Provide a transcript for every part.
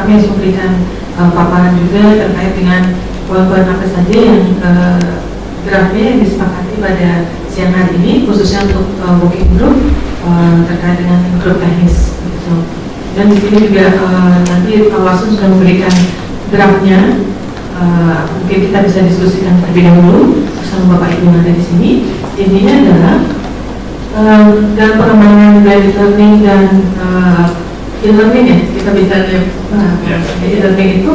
kami harus memberikan paparan juga terkait dengan poin-poin apa saja yang draftnya yang disepakati pada siang hari ini, khususnya untuk working group terkait dengan grup teknis. Gitu. Dan di sini juga nanti Pak Wasun sudah memberikan draftnya. Mungkin kita bisa diskusikan terlebih dahulu bersama Bapak Ibu yang ada di sini. Intinya adalah dalam pengembangan blended learning dan e-learning ya, kita bicara e-learning itu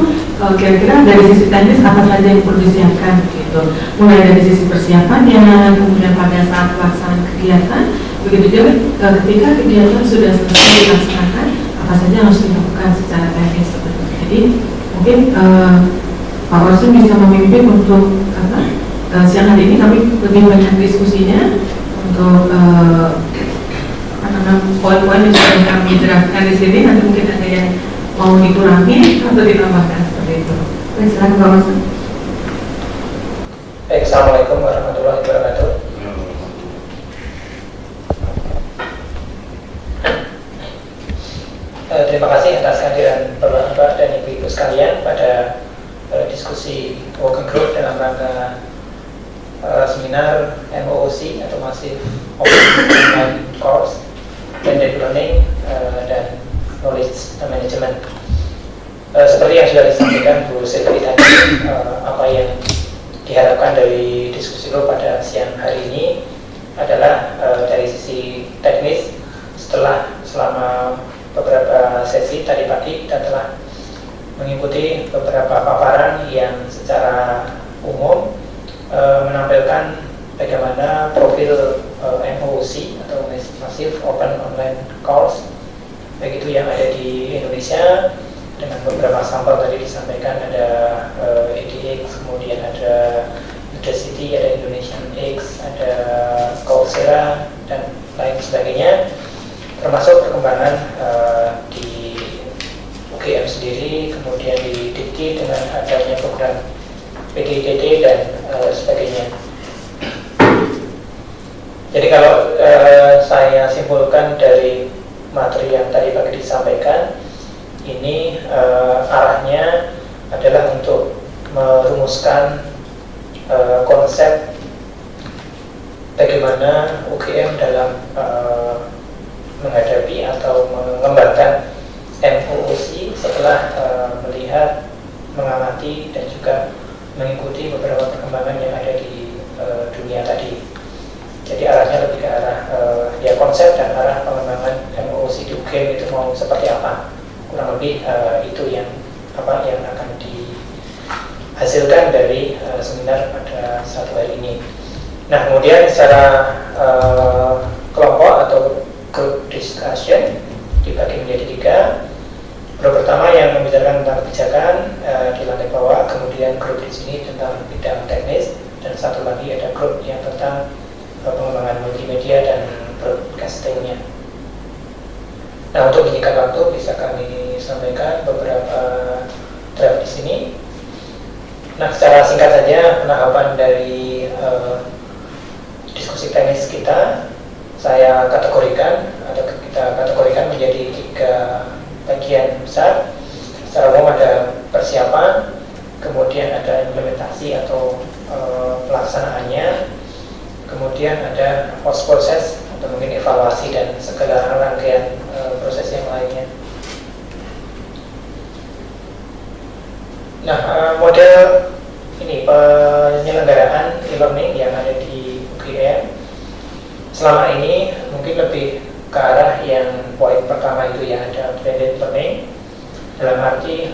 kira-kira dari sisi teknis apa saja yang perlu disiapkan gitu. Mulai dari sisi persiapannya, kemudian pada saat pelaksanaan kegiatan, begitu juga ketika kegiatan sudah selesai dilaksanakan, apa saja yang harus dilakukan secara teknis seperti itu. Jadi mungkin Pak Wasun bisa memimpin untuk siang hari ini kami lebih banyak diskusinya untuk poin-poin yang sudah kami jelaskan di sini. Nanti mungkin ada yang mau dikurangi atau ditambahkan seperti itu. Baik, silakan Pak Wasun. Assalamualaikum warahmatullahi wabarakatuh. Terima kasih atas kehadiran Bapak-Bapak dan Ibu-Ibu sekalian pada diskusi working group dalam rangka seminar MOOC atau Massive Open Online Course Blended Learning dan Knowledge Management. Seperti yang sudah disampaikan Bu Sylvie tadi, apa yang diharapkan dari diskusi group pada siang hari ini adalah dari sisi teknis selama beberapa sesi tadi pagi dan telah mengikuti beberapa paparan yang secara umum menampilkan bagaimana profil MOOC atau Massive Open Online Course baik itu yang ada di Indonesia dengan beberapa sampel tadi disampaikan, ada EDX, kemudian ada Udacity, ada Indonesian X, ada Coursera dan lain sebagainya, termasuk perkembangan di UGM sendiri, kemudian di Dikti dengan adanya program PDDT dan sebagainya. Jadi kalau saya simpulkan dari materi yang tadi pagi disampaikan, ini arahnya adalah untuk merumuskan konsep bagaimana UGM dalam menghadapi atau mengembangkan MOOC setelah melihat, mengamati dan juga mengikuti beberapa perkembangan yang ada di dunia tadi. Jadi arahnya lebih ke arah ya konsep dan arah pengembangan MOOC di UGM itu mau seperti apa, kurang lebih itu yang akan dihasilkan dari seminar pada satu hari ini. Nah, kemudian secara kelompok atau group discussion dibagi menjadi 3. Grup pertama yang membicarakan tentang kebijakan di lantai bawah, kemudian grup di sini tentang bidang teknis, dan satu lagi ada grup yang tentang pengembangan multimedia dan broadcastingnya. Nah, untuk menyingkat waktu bisa kami sampaikan beberapa draft di sini. Nah, secara singkat saja penahapan dari diskusi teknis kita saya kategorikan atau kita kategorikan menjadi 3 bagian besar. Secara umum ada persiapan, kemudian ada implementasi atau pelaksanaannya, kemudian ada post proses atau mungkin evaluasi dan segala rangkaian proses yang lainnya. Nah, model ini penyelenggaraan e-learning yang ada di UGM selama ini mungkin lebih ke arah yang poin pertama itu yang ada blended learning, dalam arti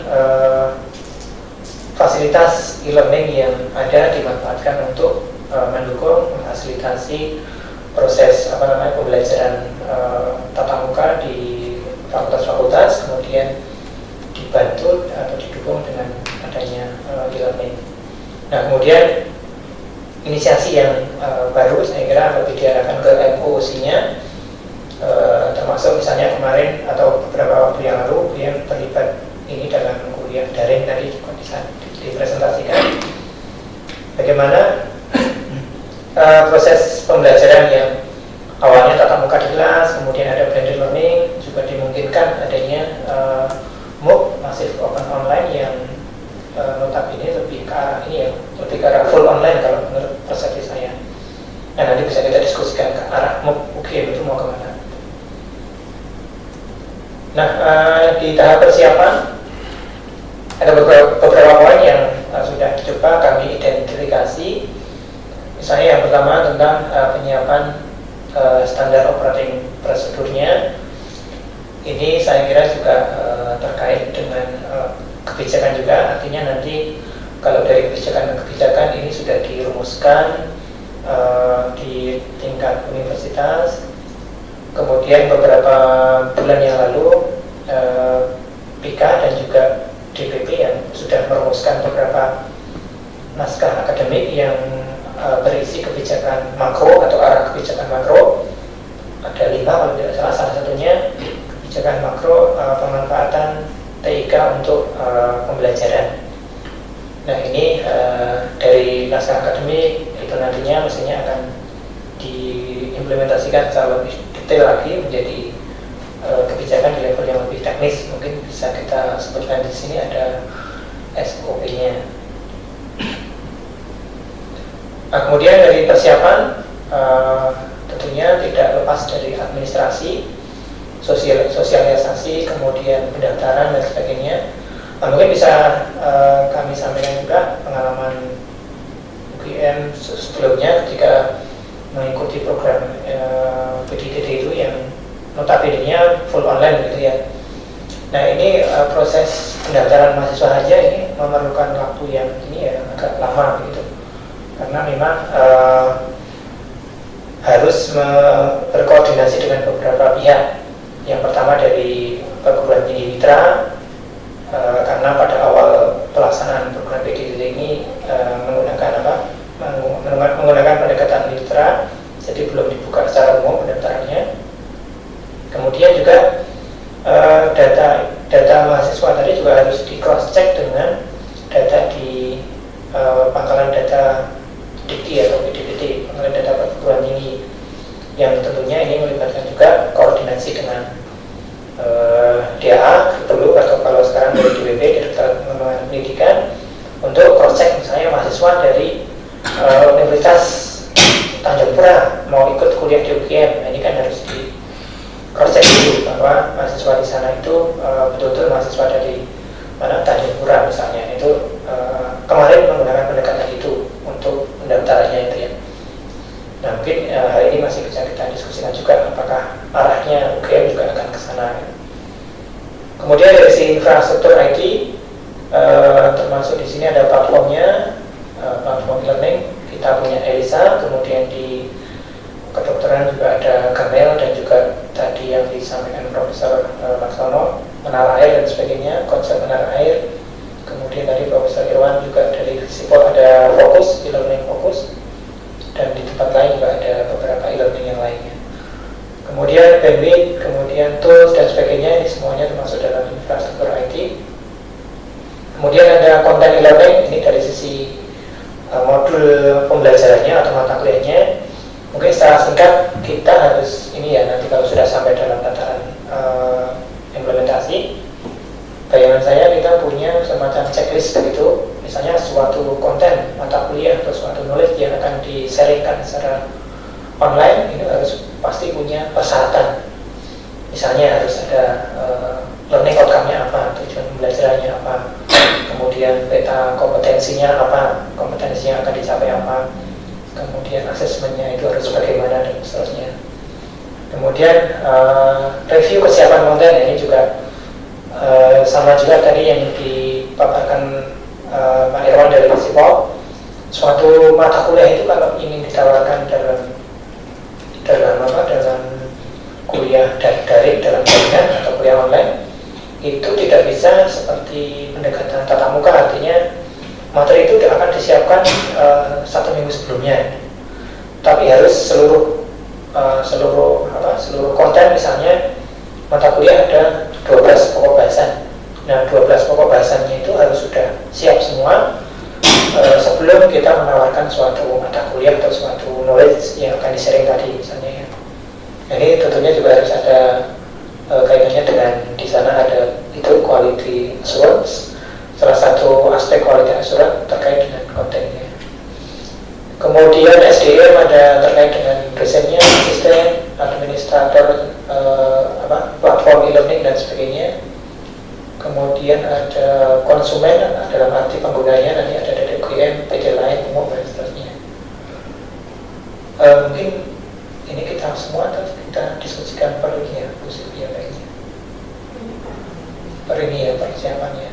fasilitas e-learning yang ada dimanfaatkan untuk mendukung, memfasilitasi proses pembelajaran tatap muka di fakultas-fakultas, kemudian dibantu atau didukung dengan adanya e-learning. Nah, kemudian inisiasi yang baru saya kira lebih diarahkan ke MOOC-nya, termasuk misalnya kemarin atau beberapa waktu yang lalu yang terlibat ini dalam kuliah daring tadi juga bisa dipresentasikan bagaimana proses pembelajaran yang awalnya tatap muka di kelas, kemudian ada blended learning, juga dimungkinkan adanya MOOC, Massive Open UGM itu mau kemana. Nah, di tahap persiapan ada beberapa poin yang sudah coba kami identifikasi. Misalnya yang pertama tentang penyiapan standar operating prosedurnya. Ini saya kira juga terkait dengan kebijakan juga, artinya nanti kalau dari kebijakan ke kebijakan ini sudah dirumuskan di tingkat universitas. Kemudian beberapa bulan yang lalu PIKA dan juga DPP yang sudah merumuskan beberapa naskah akademik yang berisi kebijakan makro atau arah kebijakan makro. Ada 5 kalau tidak salah, salah satunya kebijakan makro pemanfaatan TIK untuk pembelajaran. Nah ini dari naskah akademik itu nantinya mestinya akan diimplementasikan secara lebih detail lagi menjadi kebijakan di level yang lebih teknis. Mungkin bisa kita sebutkan di sini ada SOP-nya. Nah, kemudian dari persiapan tentunya tidak lepas dari administrasi, sosialisasi, kemudian pendaftaran dan sebagainya. Nah, mungkin bisa kami sampaikan juga pengalaman UGM sebelumnya ketika mengikuti program PDDD itu yang notabene-nya full online gitu ya. Nah ini proses pendaftaran mahasiswa saja ini memerlukan waktu yang ini ya agak lama gitu, karena memang harus berkoordinasi dengan beberapa pihak. Yang pertama dari perguruan tinggi mitra, karena pada awal pelaksanaan program PDDD ini menggunakan pendekatan mitra, jadi belum dibuka secara umum pendaftarannya. Kemudian juga data mahasiswa tadi juga harus di cross check dengan data di pangkalan data Dikti atau PDPD, pangkalan data perguruan tinggi, yang tentunya ini melibatkan juga koordinasi dengan DA perlu, atau kalau sekarang dari DPP, Direktorat Pengembangan Pendidikan, untuk cross check misalnya mahasiswa dari Universitas Tanjung Pura mau ikut kuliah di UGM. Nah, ini kan harus di cross check dulu bahwa mahasiswa di sana itu betul-betul mahasiswa dari mana, Tanjung Pura misalnya. Itu kemarin menggunakan pendekatan itu untuk pendaftarannya itu ya. Nah mungkin hari ini masih bisa kita diskusikan juga apakah arahnya UGM juga akan ke sana. Kemudian dari sisi infrastruktur IT, termasuk di sini ada platformnya, platform learning. Kita punya ELISA, kemudian di kedokteran juga ada Gamel, dan juga tadi yang disampaikan Profesor Laksono, menara air dan sebagainya, konsep menara air. Kemudian tadi Profesor Irwan juga dari Sipol ada fokus, e-learning fokus, dan di tempat lain juga ada beberapa e-learning yang lainnya. Kemudian bandwidth, kemudian tools dan sebagainya, ini semuanya termasuk dalam infrastruktur IT. Kemudian ada konten e-learning, ini dari sisi modul pembelajarannya atau mata kuliahnya. Mungkin secara singkat kita harus ini ya, nanti kalau sudah sampai dalam tataran implementasi, bayangan saya kita punya semacam checklist begitu. Misalnya suatu konten mata kuliah atau suatu knowledge yang akan di-sharingkan secara online, ini harus pasti punya persyaratan. Misalnya harus ada learning outcome-nya apa, tujuan pembelajarannya apa, kemudian peta kompetensinya apa, kompetensi yang akan dicapai apa, kemudian asesmennya itu harus bagaimana, dan seterusnya. Kemudian review kesiapan konten, ini juga sama juga tadi yang dipaparkan Pak Irwan dari Sipol. Suatu mata kuliah itu kalau ingin ditawarkan dalam kuliah daring, dalam jaringan atau kuliah online, itu tidak bisa seperti pendekatan tatap muka. Artinya materi itu akan disiapkan 1 minggu sebelumnya, tapi harus seluruh konten. Misalnya mata kuliah ada 12 pokok bahasan. Nah 12 pokok bahasannya itu harus sudah siap semua sebelum kita menawarkan suatu mata kuliah atau suatu knowledge yang akan di-sharing tadi misalnya ya. Nah, ini tentunya juga harus ada kaitannya dengan di sana ada itu quality assurance. Salah satu aspek quality assurance terkait dengan kontennya. Kemudian SDM ada terkait dengan dosennya, asisten, administrator platform e-learning dan sebagainya. Kemudian ada konsumen dalam arti penggunanya, nanti ada DDGM, PD lain, umum dan seterusnya. Mungkin ini kita semua atau kita diskusikan per ini ya, Bu Sylvia kayaknya. Per ini ya persiapannya.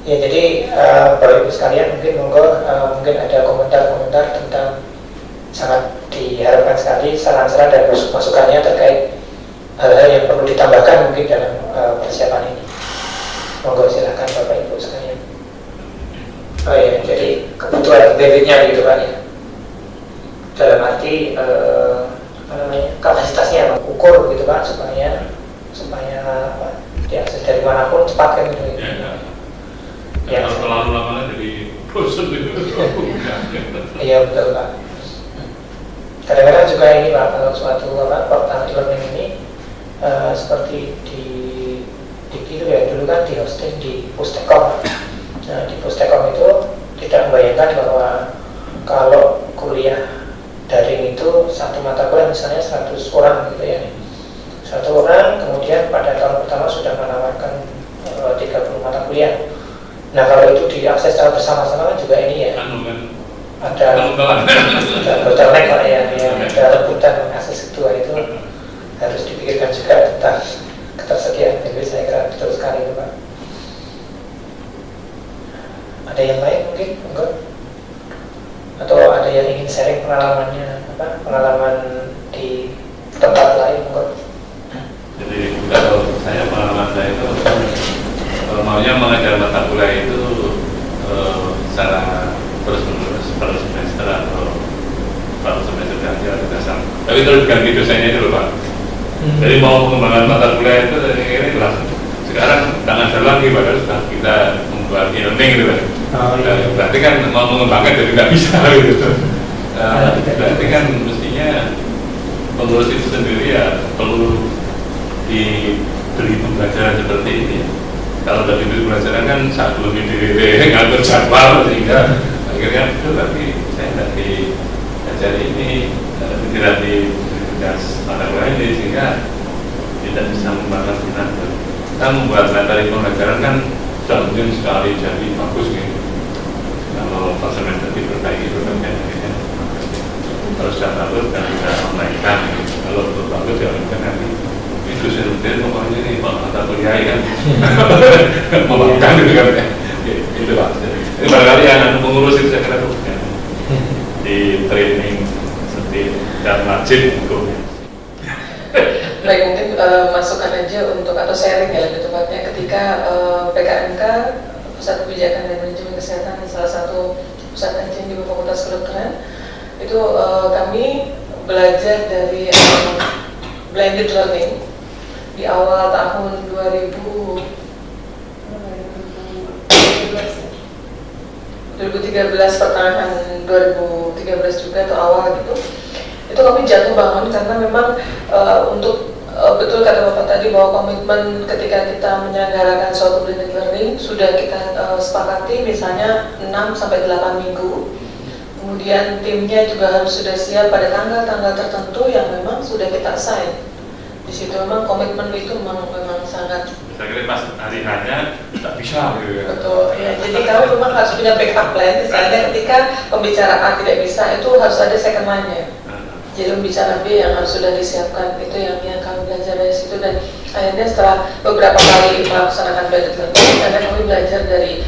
Ya jadi Bapak Ibu sekalian mungkin mungkin ada komentar-komentar tentang sangat diharapkan sekali saran-saran dan masukannya terkait hal-hal yang perlu ditambahkan mungkin dalam persiapan ini. Monggo silakan Bapak Ibu sekalian. Oh ya, jadi kebutuhan debitnya gitu Pak ya. Dalam arti kapasitasnya ukur gitu Pak supaya diakses dari manapun cepat kan gitu. Ya, kalau lama-lama jadi bosan itu. Iya betul Pak. Kadang-kadang juga ini Pak, kalau suatu portal e-learning ini seperti di itu ya, dulu kan di hosting di Pustekom. Nah di Pustekom itu tidak membayangkan bahwa kalau kuliah daring itu satu mata kuliah misalnya 100 orang gitu ya, 1 orang, kemudian pada tahun pertama sudah menawarkan 30 mata kuliah. Nah kalau itu diakses secara bersama-sama kan juga ini ya, ada bottleneck lah ya, ada rebutan mengakses kedua itu harus dipikirkan juga tentang ketersediaan. Jadi saya kira betul sekali itu Pak. Ada yang lain mungkin enggak? Atau ada yang ingin sharing pengalamannya, pengalaman di tempat lain enggak? Jadi kalau saya pengalaman saya itu maunya mengajar mata kuliah itu secara terus-menerus per semester atau per semester saja berdasarkan. Tapi terus ganti dosennya dulu Pak. Jadi mau pengembangan mata kuliah itu ini jelas. Sekarang tak ngajar lagi padahal sudah kita membuat e-learning gitu kan. Berarti kan mau mengembangkan jadi nggak bisa gitu. Berarti kan mestinya pengurus itu sendiri ya perlu diberi pembelajaran seperti ini. Kalau dari itu pembelajaran kan saat belum di ngatur jadwal sehingga akhirnya betul tapi saya tidak diajari ini, tidak di mata kuliah ini sehingga tidak bisa membahas minat. Kita membuat materi pembelajaran kan sudah mungkin sekali jadi bagus gitu. Kalau pas semester diperbaiki akhirnya terus sudah bagus dan bisa online kan. Kalau belum bagus ya mungkin nanti itu sendiri pokoknya ini mata kuliah kan membangkan gitu kan ya. Itu Pak. Ini barangkali yang pengurus itu saya kira di training seperti dan wajib hukumnya. Baik, mungkin masukan aja untuk atau sharing ya lebih tepatnya ketika PKMK Pusat Kebijakan dan Manajemen Kesehatan salah satu pusat kajian di Fakultas Kedokteran itu kami belajar dari blended learning di awal tahun 2013 pertengahan 2013 juga atau awal gitu. Itu kami jatuh bangun karena memang untuk betul kata Bapak tadi bahwa komitmen ketika kita menyelenggarakan suatu blended learning sudah kita sepakati misalnya 6-8 minggu. Kemudian timnya juga harus sudah siap pada tanggal-tanggal tertentu yang memang sudah kita assign. Di situ memang komitmen itu memang sangat. Saya kira pas hari hanya tidak bisa gitu ya. Betul. Ya, jadi kami memang harus punya backup plan. Misalnya ketika pembicaraan tidak bisa itu harus ada second line-nya. Jadi pembicara B yang harus sudah disiapkan itu yang kami belajar dari situ dan akhirnya setelah beberapa kali melaksanakan blended learning, karena kami belajar dari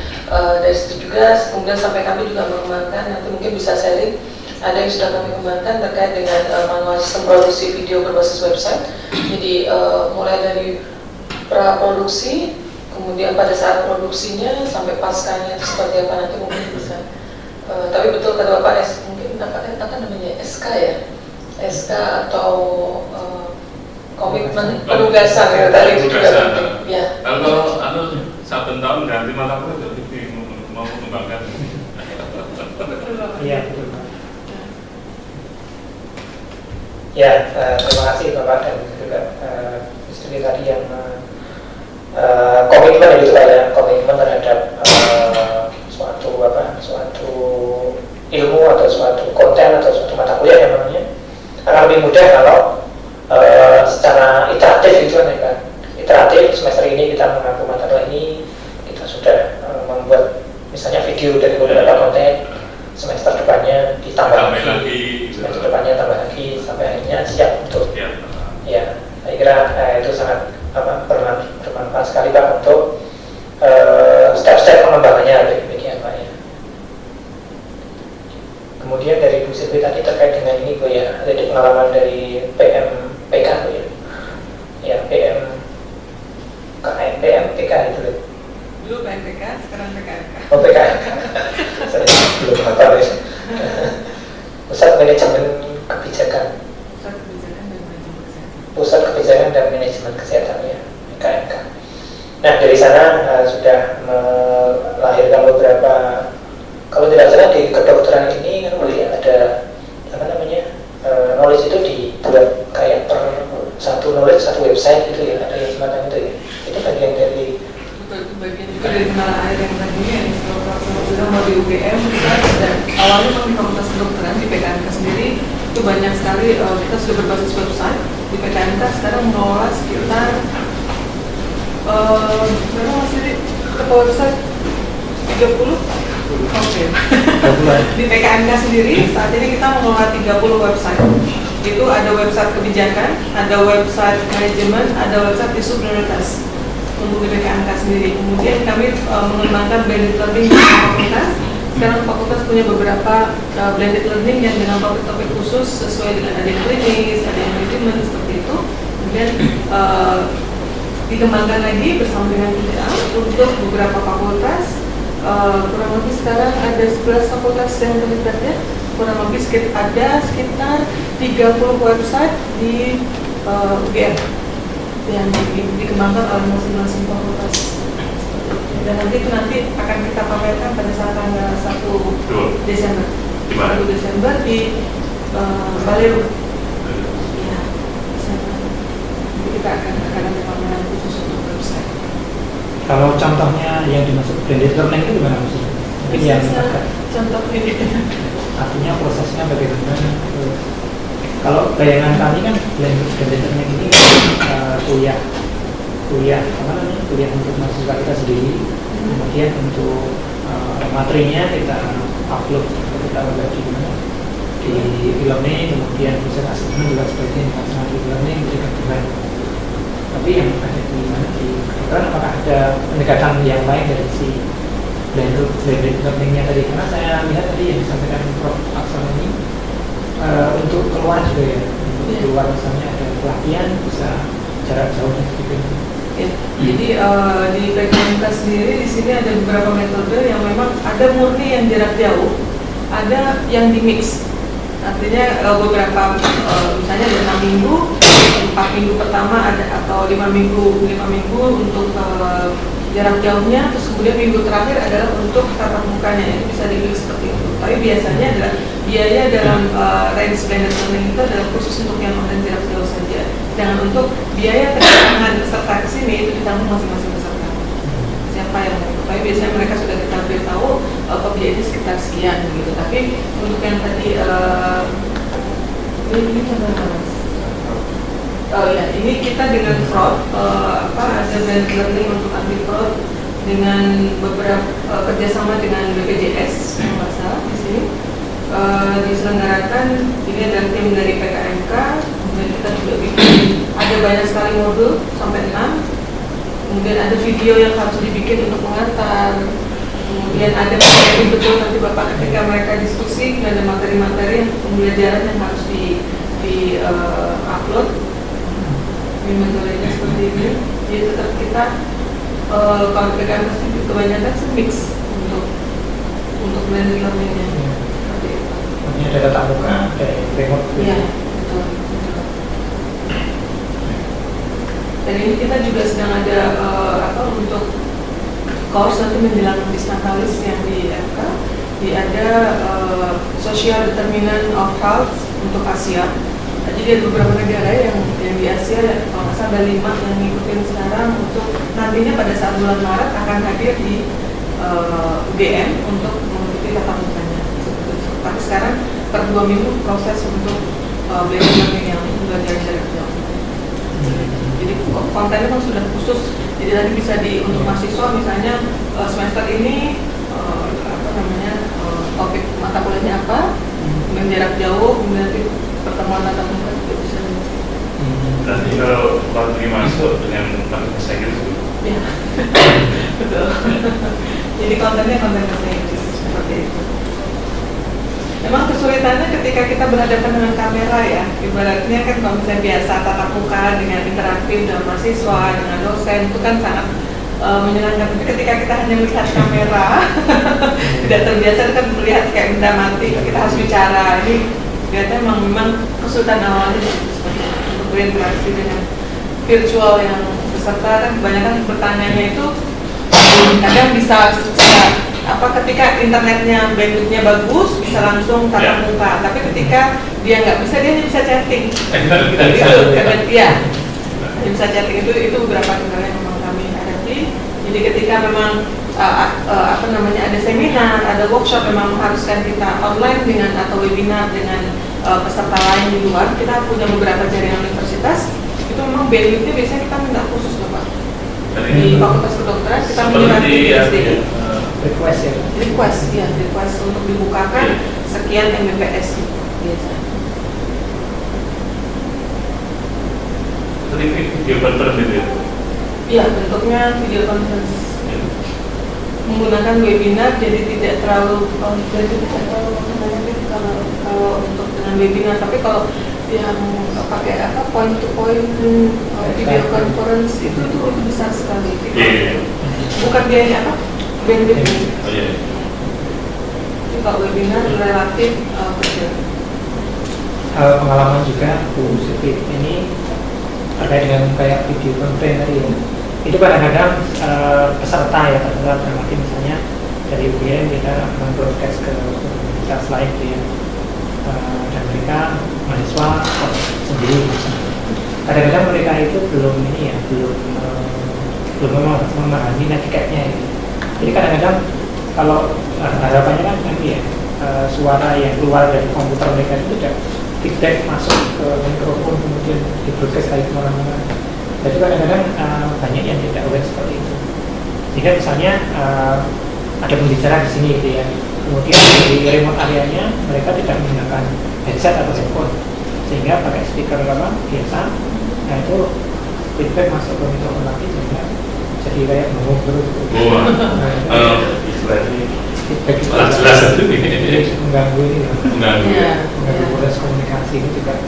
situ juga, kemudian sampai kami juga mengembangkan nanti mungkin bisa sharing. Ada yang sudah kami kembangkan terkait dengan manual sistem produksi video berbasis website. Jadi mulai dari praproduksi, kemudian pada saat produksinya sampai paskanya itu seperti apa nanti mungkin bisa. Tapi betul kata Bapak mungkin apa namanya SK ya. SK atau komitmen penugasan ya, tadi itu juga penting. Ya. Kalau saben tahun ganti mata kuliah jadi mau mengembangkan. Iya betul. Ya, terima kasih Bapak dan juga istri tadi yang komitmen itu ya, komitmen terhadap suatu ilmu atau suatu konten atau suatu mata kuliah yang namanya akan lebih mudah kalau secara iteratif gitu kan. Iteratif, semester ini kita mengampu mata kuliah ini, kita sudah membuat misalnya video dari beberapa konten, semester depannya ditambah lagi, semester depannya tambah lagi, sampai akhirnya siap untuk ya, saya kira itu sangat bermanfaat sekali Pak untuk step-step pengembangannya demikian Pak ya. Kemudian dari Bu Silvi tadi terkait dengan ini Bu ya, ada pengalaman dari PMPK Bu ya, ya PMPK itu loh. Dulu PMPK, sekarang PKMK. Oh PKMK, saya belum hafal ya. Pusat Manajemen Kebijakan. Pusat Kebijakan dan Manajemen Kesehatan ya, PKMK. Nah dari sana sudah melahirkan beberapa, kalau tidak salah di kedokteran ini kan boleh ada apa namanya knowledge itu dibuat kayak per satu knowledge satu website gitu ya, ada yang semacam itu ya. Itu bagian dari bagian juga dari kenalan air yang tadinya yang kalau bilang mau di UGM kita dan awalnya memang di Fakultas Kedokteran di PKMK sendiri itu banyak sekali kita sudah berbasis website di PKMK sekarang mengelola sekitar berapa masih ke website 30 Oke. Di PKMK sendiri saat ini kita mengelola 30 website. Itu ada website kebijakan, ada website manajemen, ada website isu prioritas untuk di PKMK sendiri. Kemudian kami mengembangkan blended learning di fakultas. Sekarang fakultas punya beberapa blended learning yang dengan topik-topik khusus sesuai dengan ada yang klinis, ada yang manajemen seperti itu. Kemudian dikembangkan lagi bersama dengan kita untuk beberapa fakultas. Kurang lebih sekarang ada 11 fakultas yang terlibat ya. Kurang lebih ada sekitar 30 website di UGM yang dikembangkan oleh masing-masing fakultas. Dan nanti akan kita pamerkan pada saat tanggal 1 Desember. 1 Desember di Balero. Ya, jadi kita akan ada pameran khusus untuk website. Kalau contohnya yang dimaksud blended learning itu gimana maksudnya? Mungkin yang contoh ini artinya prosesnya bagaimana? Kalau bayangan kami kan blended learning ini kuliah apa namanya? Kuliah untuk mahasiswa kita sendiri. Kemudian untuk materinya kita upload atau kita upload di mana? Di e-learning, kemudian bisa asesmen juga seperti di e-learning dengan dengan. Tapi yang ada di mana di kedokteran apakah ada pendekatan yang lain dari si blended learning-nya tadi? Karena saya lihat tadi yang disampaikan Prof. Aksan ini untuk keluar juga ya, untuk keluar misalnya ada pelatihan bisa jarak jauh dan sebagainya. Ya, jadi di PKMK sendiri di sini ada beberapa metode yang memang ada murni yang jarak jauh, ada yang di mix. Artinya beberapa misalnya ada 6 minggu, 4 minggu pertama ada atau 5 minggu untuk jarak jauhnya, terus kemudian minggu terakhir adalah untuk tatap mukanya, itu bisa di-mix seperti itu. Tapi biasanya adalah biaya dalam range blended learning itu adalah khusus untuk yang online jarak jauh saja. Jangan untuk biaya kedatangan peserta ke sini itu ditanggung masing-masing peserta. Siapa yang mau? Tapi biasanya mereka sudah kita beritahu biayanya sekitar sekian gitu. Tapi untuk yang tadi ini mana? Oh ya, ini kita dengan fraud ada blended learning untuk anti fraud dengan beberapa kerjasama dengan BPJS yang nggak salah di sini diselenggarakan. Ini adalah tim dari PKMK. Kemudian kita juga bikin ada banyak sekali modul sampai 6. Kemudian ada video yang harus dibikin untuk mengantar. Kemudian ada materi betul nanti Bapak ketika mereka diskusi ada materi-materi pembelajaran yang harus di upload. Metodenya seperti ini. Jadi tetap kita kalau PKMK sih kebanyakan mix untuk blended learning-nya. Ini ada tatap muka, ada remote. Iya, betul. Dan ini kita juga sedang ada untuk course nanti menjelang Disnatalis yang di FK, ada social determinant of health untuk Asia. Jadi ada beberapa negara yang di Asia, kalau nggak salah ada 5 yang ngikutin sekarang untuk nantinya pada saat bulan Maret akan hadir di UGM untuk mengikuti tatap mukanya. Tapi sekarang per 2 minggu proses untuk blended learning yang belajar jarak jauh. nanti bisa untuk mahasiswa misalnya semester ini topik mata kuliahnya apa, kemudian jarak jauh, kemudian nanti pertemuan tatap muka juga bisa. Nanti kalau lagi masuk dengan pakai bahasa Inggris. Ya, betul. Jadi kontennya konten bahasa Inggris seperti itu. Memang kesulitannya ketika kita berhadapan dengan kamera ya, ibaratnya kan kalau misalnya biasa tatap muka dengan interaktif dengan mahasiswa, dengan dosen itu kan sangat menyenangkan. Tapi ketika kita hanya melihat kamera, tidak terbiasa kan melihat kayak benda mati, kita harus bicara. Ini kelihatannya memang kesulitan awalnya seperti untuk berinteraksi dengan virtual yang peserta kan kebanyakan pertanyaannya itu kadang bisa ketika internetnya bandwidthnya bagus bisa langsung tatap muka, tapi ketika dia nggak bisa dia hanya bisa chatting. Hanya bisa chatting itu beberapa kendala yang memang kami hadapi. Jadi ketika memang ada seminar, ada workshop memang mengharuskan kita online dengan atau webinar dengan peserta lain di luar, kita punya beberapa jaringan universitas. Itu memang bandwidthnya biasanya kita minta khusus loh Pak. Di Fakultas Kedokteran kita menyerahkan request untuk dibukakan sekian Mbps biasa. Jadi video conference itu? Iya, bentuknya video conference. Menggunakan webinar, jadi tidak terlalu kalau untuk dengan webinar, tapi kalau yang pakai point to point video conference itu besar sekali. Bukan biaya bandwidth. Jadi kalau webinar relatif kecil. Pengalaman juga Bu Siti ini terkait dengan kayak video conference tadi ya. Itu kadang-kadang peserta ya, termasuk misalnya dari UGM kita broadcast ke universitas lain gitu ya. Dan mereka mahasiswa sendiri. Kadang-kadang mereka itu belum memahami tiketnya ya. Jadi kadang-kadang kalau harapannya kan nanti ya suara yang keluar dari komputer mereka itu tidak feedback masuk ke mikrofon kemudian di broadcast lagi kemana-mana. Jadi kadang-kadang banyak yang tidak aware seperti itu. Jika misalnya ada pembicara di sini gitu ya, kemudian di remote areanya mereka tidak menggunakan headset atau headphone, sehingga pakai speaker biasa, nah itu feedback masuk ke mikrofon lagi sehingga jadi kayak ngobrol. Istilahnya feedback itu jelas mengganggu ini, mengganggu proses komunikasi ini juga.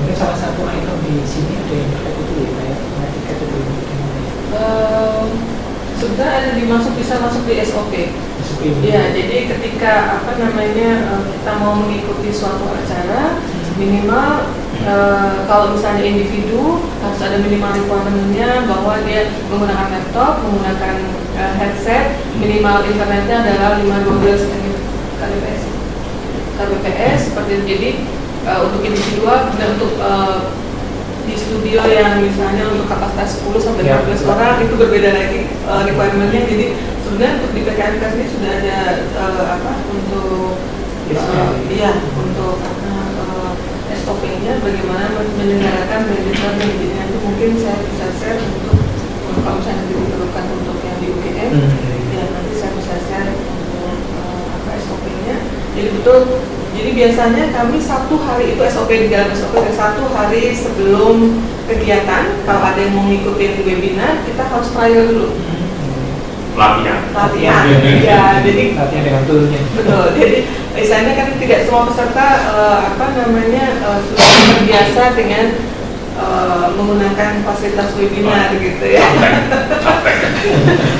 Mungkin salah satu item di sini ada yang terkait itu ya, kayak tiket itu gimana ya? Sebenarnya ada bisa masuk di SOP. Ya, jadi ketika kita mau mengikuti suatu acara, minimal kalau misalnya individu harus ada minimal requirement-nya bahwa dia menggunakan laptop, menggunakan headset, minimal internetnya adalah 512 kbps seperti itu. Jadi untuk individual dan untuk di studio yang misalnya untuk kapasitas 10 sampai 15 orang itu berbeda lagi requirement-nya. Jadi sebenarnya untuk di PKMK ini sudah ada untuk SOP-nya bagaimana menyelenggarakan webinar yang jadi nanti mungkin saya bisa share untuk kalau misalnya diperlukan untuk yang di UGM ya nanti saya bisa share untuk SOP-nya. Jadi betul. Jadi biasanya kami satu hari itu SOP di dalam SOP 1 hari sebelum kegiatan kalau ada yang mau ngikutin webinar kita harus trial dulu. Latihan. Ya, jadi latihan dengan toolnya. Betul. Jadi misalnya kan tidak semua peserta sudah terbiasa dengan menggunakan fasilitas webinar gitu ya.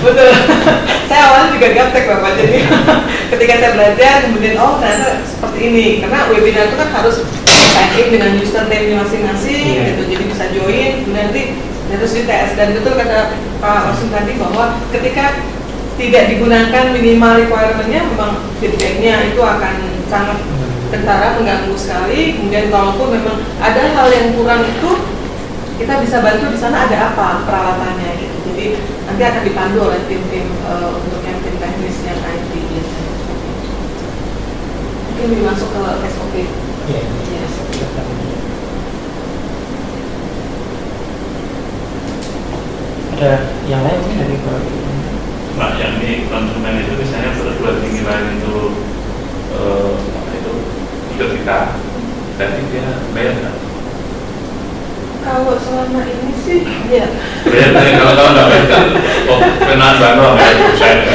Betul. Saya awalnya juga gaptek Bapak, jadi ketika saya belajar kemudian ternyata seperti ini, karena webinar itu kan harus sign in dengan username masing-masing gitu, jadi bisa join, kemudian nanti harus dites. Dan betul kata Pak Wasim tadi bahwa ketika tidak digunakan minimal requirement-nya memang feedback-nya itu akan sangat kentara, mengganggu sekali. Kemudian kalaupun memang ada hal yang kurang itu kita bisa bantu di sana ada apa peralatannya gitu. Jadi nanti akan dipandu oleh tim-tim untuk yang tim teknis yang IT biasanya. Mungkin dimasuk ke SOP. Ada ada yang lain mungkin dari Bapak? Nah, yang ini konsumen itu misalnya perguruan tinggi lain itu apa itu ikut kita, jadi dia bayar nggak? Kalau selama ini sih, ya. Kalau nggak bayar kan, kenaan baru saya.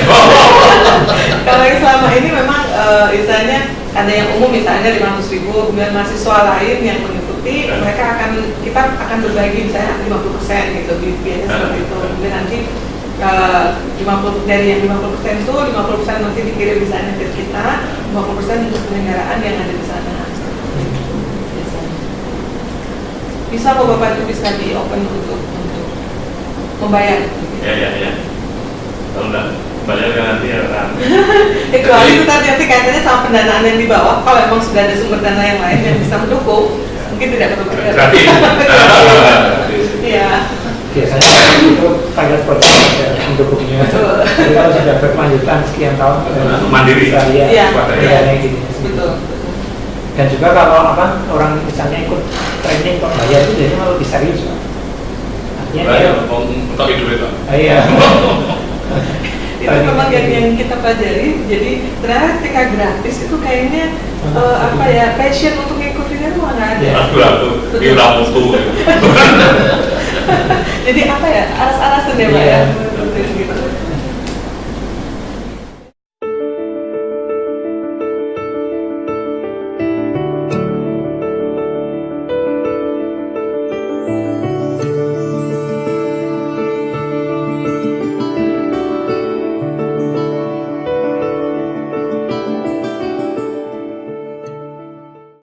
Kalau yang selama ini memang misalnya ada yang umum misalnya 500.000, kemudian mahasiswa lain yang mengikuti, mereka kita akan berbagi misalnya 50% gitu, biasanya seperti itu. Kemudian nanti 50 dari yang 50% itu 50% nanti dikirim misalnya ke kita, 50% untuk penyelenggaraan yang ada di sana. Bisa kok Bapak itu bisa di open untuk membayar. Ya. Kalau enggak bayarkan nanti ya kan. Kecuali itu tadi nanti kaitannya sama pendanaan yang di bawah. Kalau memang sudah ada sumber dana yang lain yang bisa mendukung, mungkin tidak perlu bayar. Gratis. Iya. Biasanya itu pilot project mendukungnya. Jadi kalau sudah berkelanjutan sekian tahun mandiri. Iya. Gitu. Betul. Dan juga kalau orang misalnya ikut training kok bayar itu jadi malah lebih serius. Artinya bayar untuk hidup itu. Iya. Itu memang yang kita pelajari. Jadi ternyata ketika gratis itu kayaknya passion untuk ngikutinnya tuh nggak ada. Aku mutu. Jadi aras-arasan ya Pak ya.